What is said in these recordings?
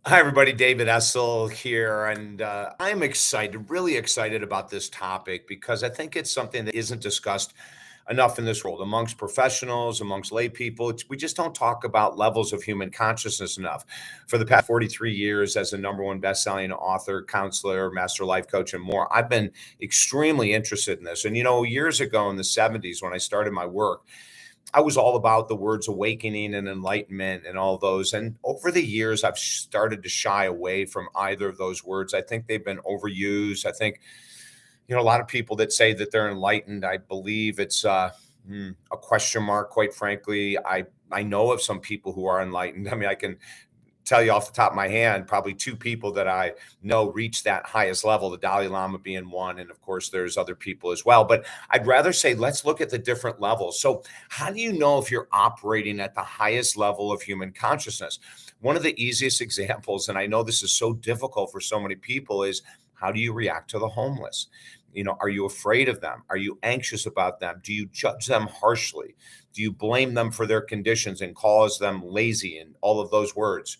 Hi, everybody. David Essel here. And I'm excited, really excited about this topic because I think it's something that isn't discussed enough in this world amongst professionals, amongst lay people. We just don't talk about levels of human consciousness enough. For the past 43 years, as a number one best-selling author, counselor, master life coach, and more, I've been extremely interested in this. And, years ago in the 70s, when I started my work, I was all about the words awakening and enlightenment and all those. And over the years, I've started to shy away from either of those words. I think they've been overused. I think, a lot of people that say that they're enlightened, I believe it's a question mark, quite frankly. I know of some people who are enlightened. I mean, I can tell you off the top of my hand, probably two people that I know reach that highest level, the Dalai Lama being one. And of course, there's other people as well. But I'd rather say, let's look at the different levels. So, how do you know if you're operating at the highest level of human consciousness? One of the easiest examples, and I know this is so difficult for so many people, is how do you react to the homeless? Are you afraid of them? Are you anxious about them? Do you judge them harshly? Do you blame them for their conditions and cause them lazy and all of those words?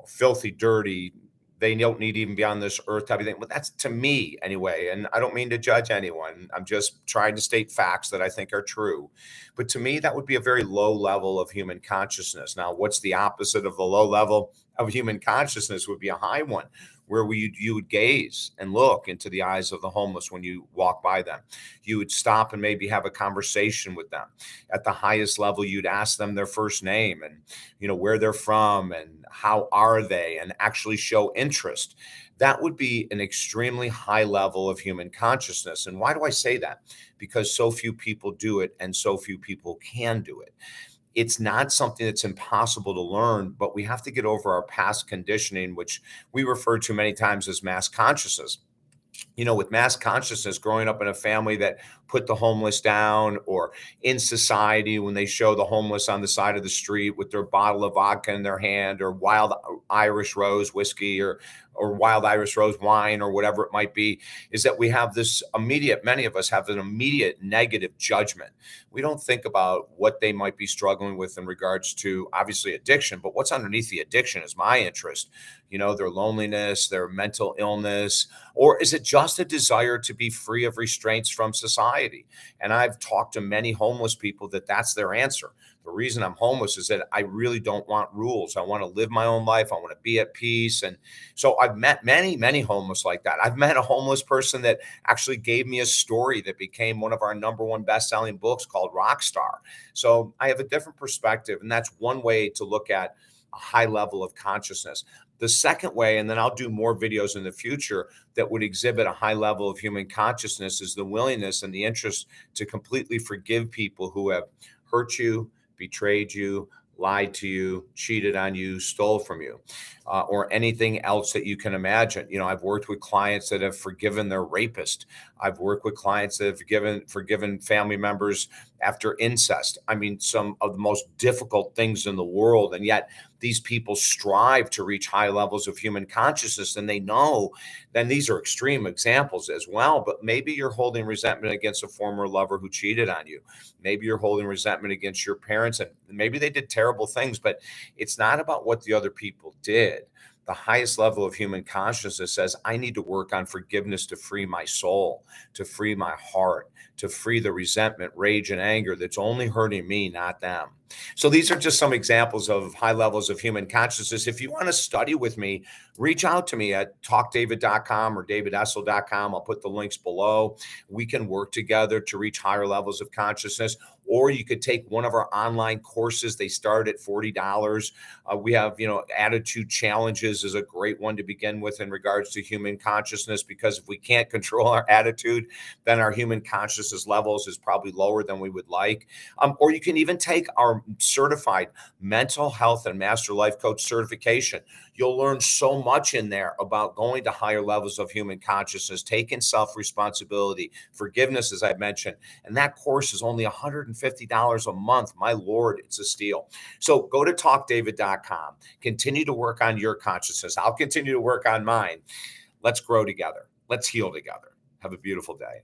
Filthy, dirty, they don't need to even be on this earth type of thing. But that's to me anyway. And I don't mean to judge anyone. I'm just trying to state facts that I think are true. But to me, that would be a very low level of human consciousness. Now, what's the opposite of the low level of human consciousness would be a high one, where you would gaze and look into the eyes of the homeless when you walk by them. You would stop and maybe have a conversation with them. At the highest level, you'd ask them their first name and where they're from and how are they, and actually show interest. That would be an extremely high level of human consciousness. And why do I say that? Because so few people do it and so few people can do it. It's not something that's impossible to learn, but we have to get over our past conditioning, which we refer to many times as mass consciousness. With mass consciousness, growing up in a family that put the homeless down, or in society when they show the homeless on the side of the street with their bottle of vodka in their hand, or wild Irish rose whiskey, or wild Irish rose wine, or whatever it might be, is that we have this immediate, many of us have an immediate negative judgment. We don't think about what they might be struggling with in regards to obviously addiction, but what's underneath the addiction is my interest. Their loneliness, their mental illness, or is it just a desire to be free of restraints from society? And I've talked to many homeless people that's their answer. The reason I'm homeless is that I really don't want rules. I want to live my own life. I want to be at peace. And so I've met many, many homeless like that. I've met a homeless person that actually gave me a story that became one of our number one best-selling books called Rockstar. So I have a different perspective, and that's one way to look at a high level of consciousness. The second way, and then I'll do more videos in the future that would exhibit a high level of human consciousness, is the willingness and the interest to completely forgive people who have hurt you, betrayed you, lied to you, cheated on you, stole from you, or anything else that you can imagine. I've worked with clients that have forgiven their rapist. I've worked with clients that have forgiven family members after incest. I mean, some of the most difficult things in the world. And yet these people strive to reach high levels of human consciousness. And they know, then these are extreme examples as well, but maybe you're holding resentment against a former lover who cheated on you. Maybe you're holding resentment against your parents, and maybe they did terrible things, but it's not about what the other people did. The highest level of human consciousness says, I need to work on forgiveness to free my soul, to free my heart, to free the resentment, rage, and anger that's only hurting me, not them. So these are just some examples of high levels of human consciousness. If you want to study with me, reach out to me at talkdavid.com or davidessel.com. I'll put the links below. We can work together to reach higher levels of consciousness. Or you could take one of our online courses. They start at $40. We have, attitude challenges is a great one to begin with in regards to human consciousness, because if we can't control our attitude, then our human consciousness levels is probably lower than we would like. Or you can even take our certified mental health and master life coach certification. You'll learn so much in there about going to higher levels of human consciousness, taking self-responsibility, forgiveness, as I mentioned. And that course is only $150 a month. My Lord, it's a steal. So go to talkdavid.com. Continue to work on your consciousness. I'll continue to work on mine. Let's grow together. Let's heal together. Have a beautiful day.